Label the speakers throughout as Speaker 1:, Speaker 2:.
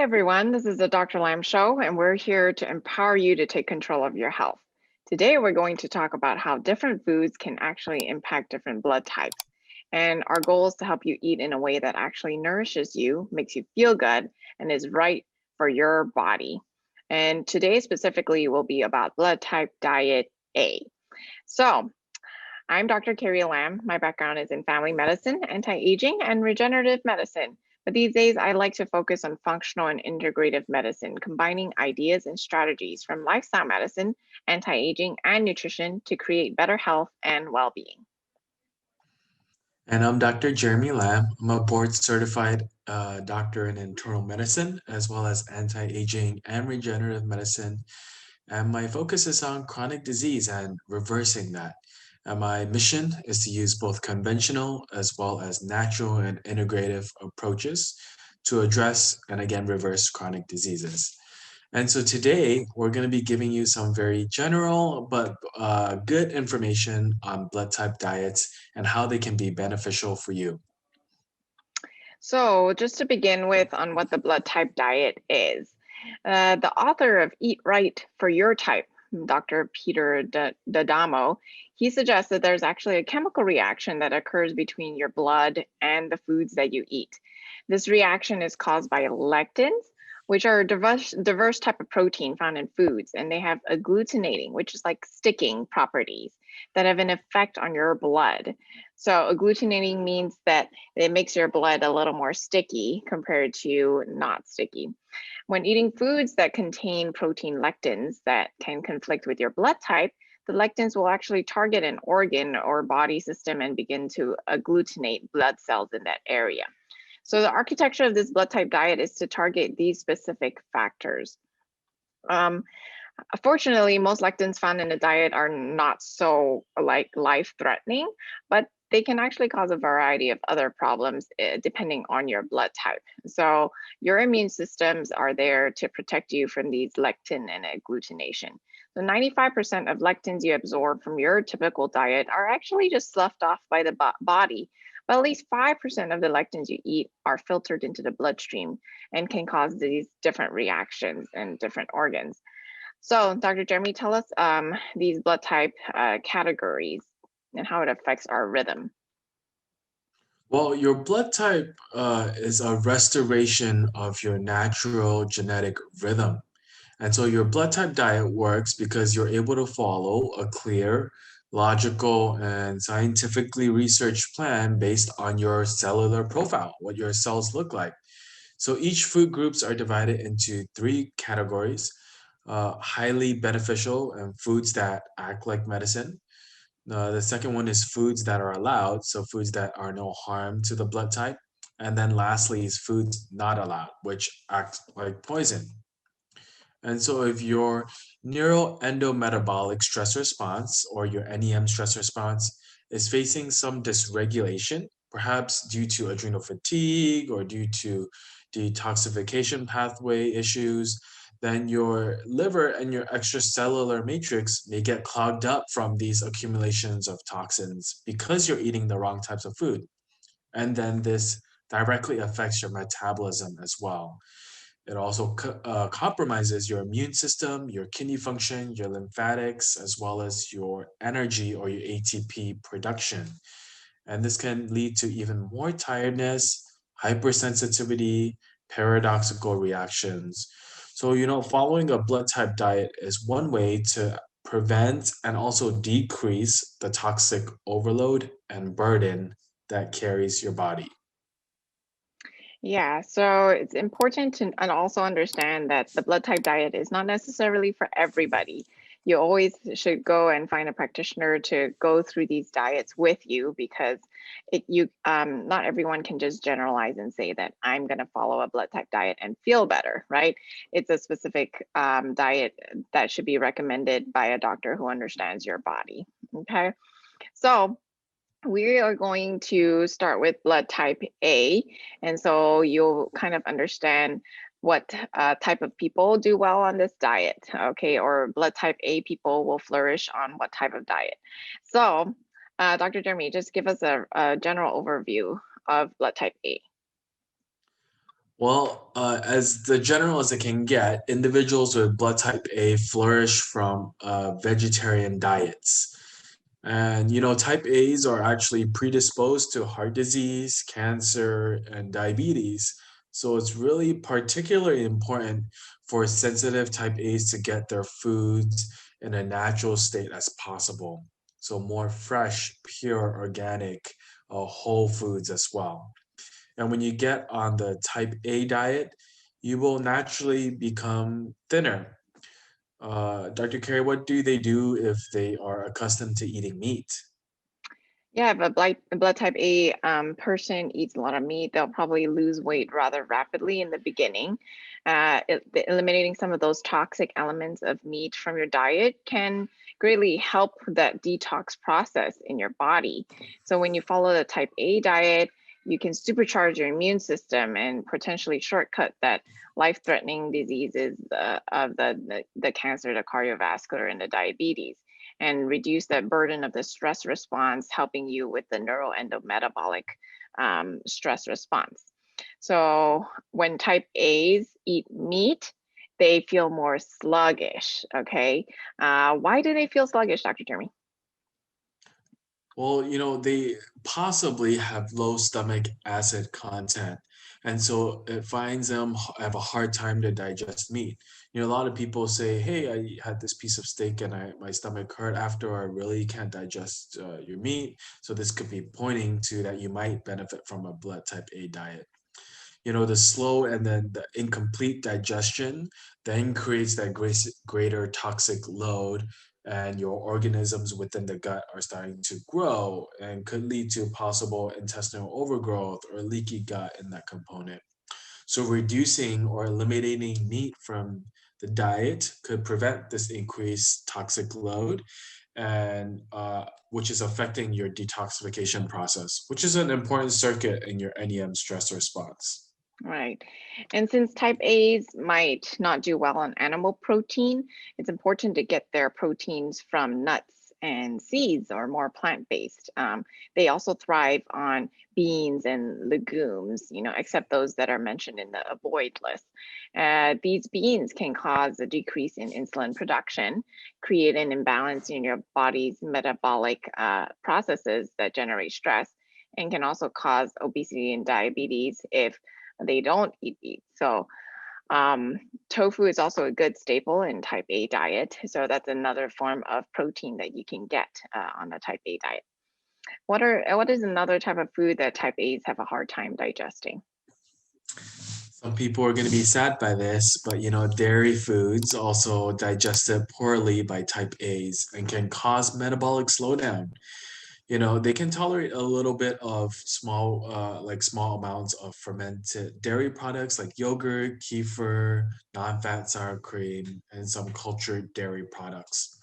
Speaker 1: Hi, everyone. This is the Dr. Lam Show, and we're here to empower you to take control of your health. Today, we're going to talk about how different foods can actually impact different blood types. And our goal is to help you eat in a way that actually nourishes you, makes you feel good, and is right for your body. And today, specifically, will be about blood type diet A. So, I'm Dr. Carrie Lam. My background is in family medicine, anti-aging, and regenerative medicine. But these days, I like to focus on functional and integrative medicine, combining ideas and strategies from lifestyle medicine, anti-aging, and nutrition to create better health and well-being.
Speaker 2: And I'm Dr. Jeremy Lamb. I'm a board certified doctor in internal medicine, as well as anti aging and regenerative medicine. And my focus is on chronic disease and reversing that. And my mission is to use both conventional as well as natural and integrative approaches to address and again reverse chronic diseases. And so today we're going to be giving you some very general but good information on blood type diets and how they can be beneficial for you.
Speaker 1: So, just to begin with, on what the blood type diet is, the author of Eat Right for Your Type, Dr. Peter D'Adamo, he suggests that there's actually a chemical reaction that occurs between your blood and the foods that you eat. This reaction is caused by lectins, which are a diverse type of protein found in foods, and they have agglutinating, which is like sticking properties that have an effect on your blood. So agglutinating means that it makes your blood a little more sticky compared to not sticky. When eating foods that contain protein lectins that can conflict with your blood type, the lectins will actually target an organ or body system and begin to agglutinate blood cells in that area. So the architecture of this blood type diet is to target these specific factors. Um, Fortunately, most lectins found in the diet are not so like life-threatening, but they can actually cause a variety of other problems depending on your blood type. So your immune systems are there to protect you from these lectin and agglutination. So 95% of lectins you absorb from your typical diet are actually just sloughed off by the body. But at least 5% of the lectins you eat are filtered into the bloodstream and can cause these different reactions in different organs. So, Dr. Jeremy, tell us these blood type categories and how it affects our rhythm.
Speaker 2: Well, your blood type is a restoration of your natural genetic rhythm. And so your blood type diet works because you're able to follow a clear, logical, and scientifically researched plan based on your cellular profile, what your cells look like. So each food groups are divided into three categories: highly beneficial and foods that act like medicine. The second one is foods that are allowed, so foods that are no harm to the blood type. And then lastly is foods not allowed, which act like poison. And so if your neuroendometabolic stress response or your NEM stress response is facing some dysregulation, perhaps due to adrenal fatigue or due to detoxification pathway issues, then your liver and your extracellular matrix may get clogged up from these accumulations of toxins because you're eating the wrong types of food. And then this directly affects your metabolism as well. It also compromises your immune system, your kidney function, your lymphatics, as well as your energy or your ATP production. And this can lead to even more tiredness, hypersensitivity, paradoxical reactions. So, following a blood type diet is one way to prevent and also decrease the toxic overload and burden that carries your body.
Speaker 1: Yeah, so it's important to and also understand that the blood type diet is not necessarily for everybody. You always should go and find a practitioner to go through these diets with you because not everyone can just generalize and say that I'm going to follow a blood type diet and feel better, right? It's a specific diet that should be recommended by a doctor who understands your body. Okay, so we are going to start with blood type A. And so you'll kind of understand what type of people do well on this diet, okay? Or blood type A people will flourish on what type of diet. So, Dr. Jeremy, just give us a general overview of blood type A.
Speaker 2: Well, as the general as it can get, individuals with blood type A flourish from vegetarian diets. And type A's are actually predisposed to heart disease, cancer, and diabetes. So it's really particularly important for sensitive type A's to get their foods in a natural state as possible. So more fresh, pure, organic, whole foods as well. And when you get on the type A diet, you will naturally become thinner. Dr. Carey, what do they do if they are accustomed to eating meat?
Speaker 1: Yeah, if a blood type A person eats a lot of meat, they'll probably lose weight rather rapidly in the beginning. Eliminating some of those toxic elements of meat from your diet can greatly help that detox process in your body. So when you follow the type A diet, you can supercharge your immune system and potentially shortcut that life-threatening diseases of the cancer, the cardiovascular, and the diabetes, and reduce that burden of the stress response, helping you with the neuroendometabolic stress response. So when type A's eat meat, they feel more sluggish. Okay. Why do they feel sluggish, Dr. Jeremy?
Speaker 2: Well, they possibly have low stomach acid content. And so it finds them have a hard time to digest meat. A lot of people say, hey, I had this piece of steak and my stomach hurt after. I really can't digest your meat. So this could be pointing to that you might benefit from a blood type A diet. The slow and then the incomplete digestion then creates that greater toxic load, and your organisms within the gut are starting to grow and could lead to possible intestinal overgrowth or leaky gut in that component. So reducing or eliminating meat from the diet could prevent this increased toxic load, and which is affecting your detoxification process, which is an important circuit in your NEM stress response.
Speaker 1: Right. And since type A's might not do well on animal protein, it's important to get their proteins from nuts and seeds or more plant-based. They also thrive on beans and legumes, except those that are mentioned in the avoid list. These beans can cause a decrease in insulin production, create an imbalance in your body's metabolic processes that generate stress, and can also cause obesity and diabetes if they don't eat meat. So tofu is also a good staple in type A diet. So that's another form of protein that you can get on the type A diet. What is another type of food that type A's have a hard time digesting?
Speaker 2: Some people are going to be sad by this, but dairy foods also digested poorly by type A's and can cause metabolic slowdown. They can tolerate a little bit of small amounts of fermented dairy products like yogurt, kefir, non-fat sour cream, and some cultured dairy products.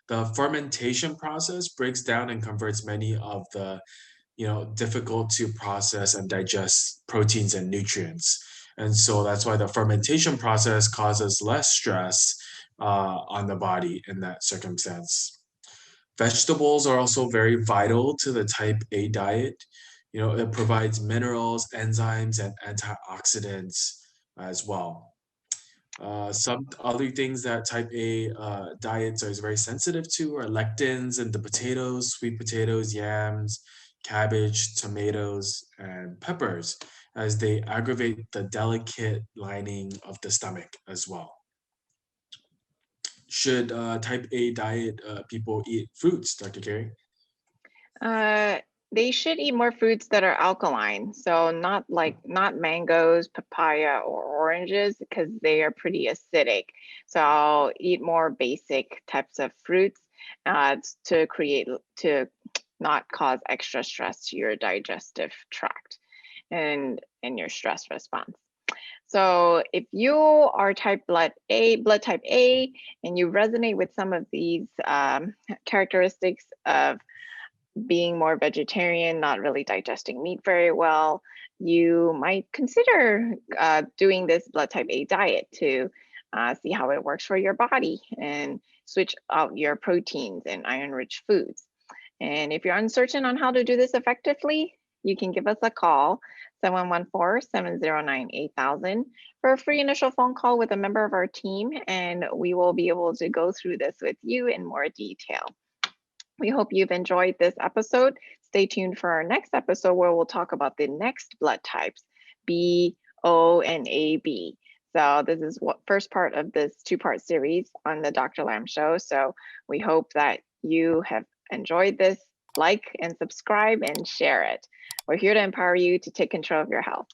Speaker 2: The fermentation process breaks down and converts many of the difficult to process and digest proteins and nutrients. And so that's why the fermentation process causes less stress on the body in that circumstance. Vegetables are also very vital to the type A diet. It provides minerals, enzymes, and antioxidants as well. Some other things that type A diets are very sensitive to are lectins in the potatoes, sweet potatoes, yams, cabbage, tomatoes, and peppers, as they aggravate the delicate lining of the stomach as well. Should type A diet people eat fruits, Dr. Carey?
Speaker 1: Uh, they should eat more fruits that are alkaline. So not mangoes, papaya, or oranges because they are pretty acidic. So I'll eat more basic types of fruits to not cause extra stress to your digestive tract and your stress response. So if you are blood type A, and you resonate with some of these characteristics of being more vegetarian, not really digesting meat very well, you might consider doing this blood type A diet to see how it works for your body and switch out your proteins and iron-rich foods. And if you're uncertain on how to do this effectively, you can give us a call, 714-709-8000 for a free initial phone call with a member of our team, and we will be able to go through this with you in more detail. We hope you've enjoyed this episode. Stay tuned for our next episode where we'll talk about the next blood types, B, O, and AB. So this is what first part of this two-part series on the Dr. Lam Show. So we hope that you have enjoyed this. Like and subscribe and share it. We're here to empower you to take control of your health.